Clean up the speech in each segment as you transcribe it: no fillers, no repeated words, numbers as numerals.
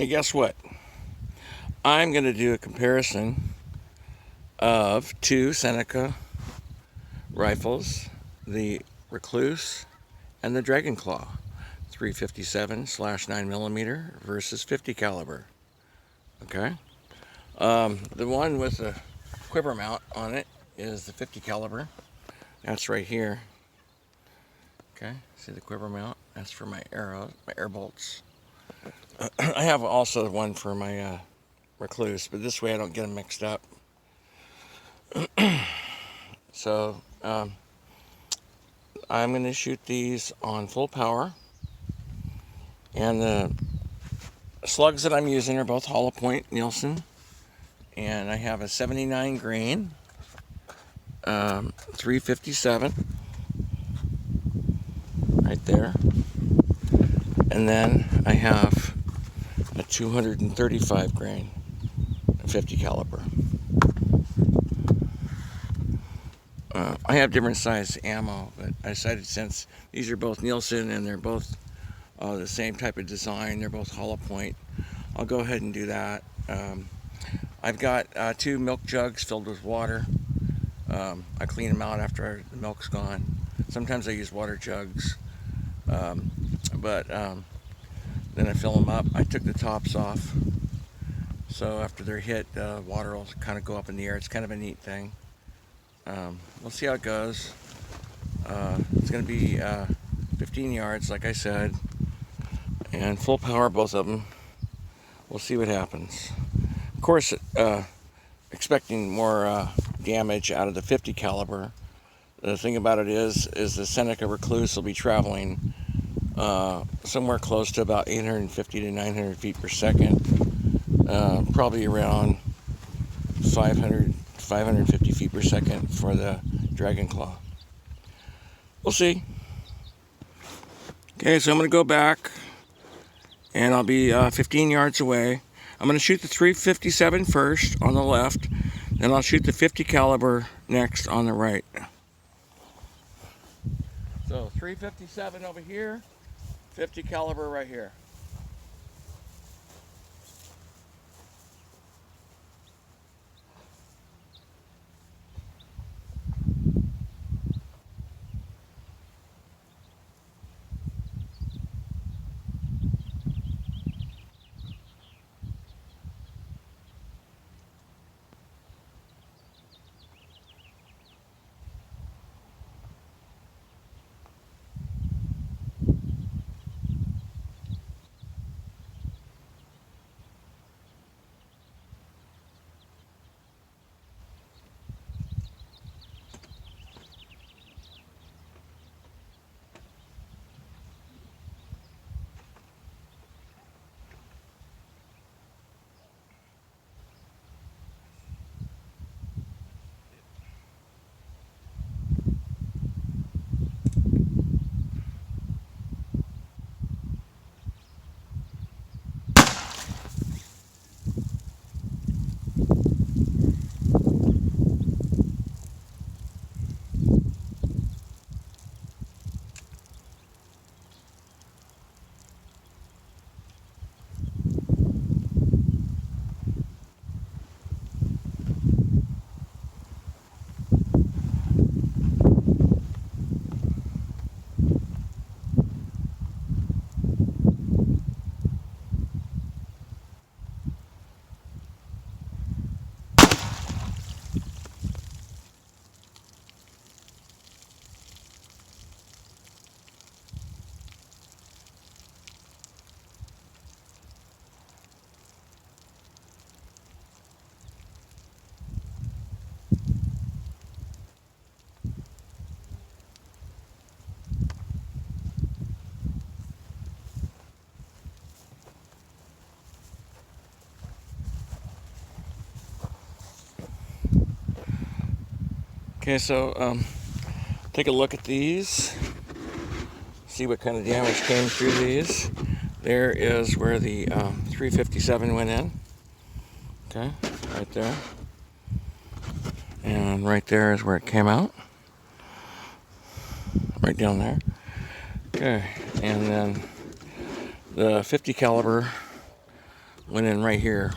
Hey, guess what? I'm going to do a comparison of two Seneca rifles, the Recluse and the Dragonclaw, 357/9mm versus 50 caliber. Okay. The one with the quiver mount on it is the 50 caliber. That's right here. Okay. See the quiver mount? That's for my arrows, my air bolts. I have also one for my Recluse, but this way I don't get them mixed up. So I'm going to shoot these on full power, and the slugs that I'm using are both Hollowpoint Nielsen, and I have a 79 grain 357 right there, and then I have a 235 grain 50 caliber. I have different size ammo, but I decided since these are both Nielsen and they're both the same type of design, they're both Hollowpoint, I'll go ahead and do that. I've got two milk jugs filled with water. I clean them out after the milk's gone. Sometimes I use water jugs, but then I fill them up. I took the tops off, so after they're hit, water will kind of go up in the air. It's kind of a neat thing. We'll see how it goes. It's going to be 15 yards, like I said, and full power, both of them. We'll see what happens. Of course, expecting more damage out of the 50 caliber. The thing about it is the Seneca Recluse will be traveling somewhere close to about 850 to 900 feet per second, probably around 550 feet per second for the Dragonclaw. We'll see. Okay, so I'm going to go back, and I'll be 15 yards away. I'm going to shoot the 357 first on the left, then I'll shoot the 50 caliber next on the right. So 357 over here, 50 caliber right here. Okay, so take a look at these. See what kind of damage came through these. There is where the 357 went in. Okay, right there. And right there is where it came out. Right down there. Okay, and then the 50 caliber went in right here.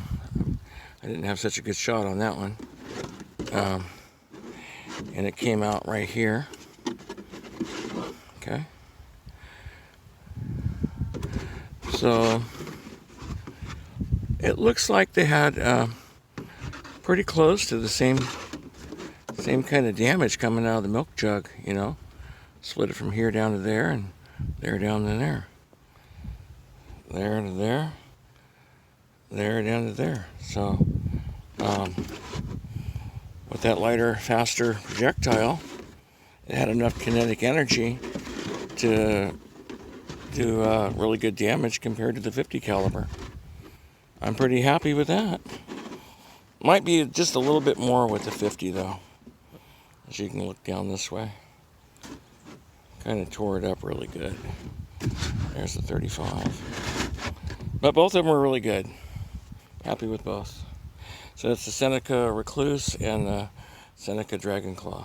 I didn't have such a good shot on that one. And it came out right here. Okay. So it looks like they had pretty close to the same kind of damage coming out of the milk jug, you know. Split it from here down to there, and there down to there. There to there. There down to there. So with that lighter, faster projectile, it had enough kinetic energy to do really good damage compared to the 50 caliber. I'm pretty happy with that. Might be just a little bit more with the 50 though. As you can look down this way. Kind of tore it up really good. There's the 35. But both of them were really good. Happy with both. So that's the Seneca Recluse and the Seneca Dragonclaw.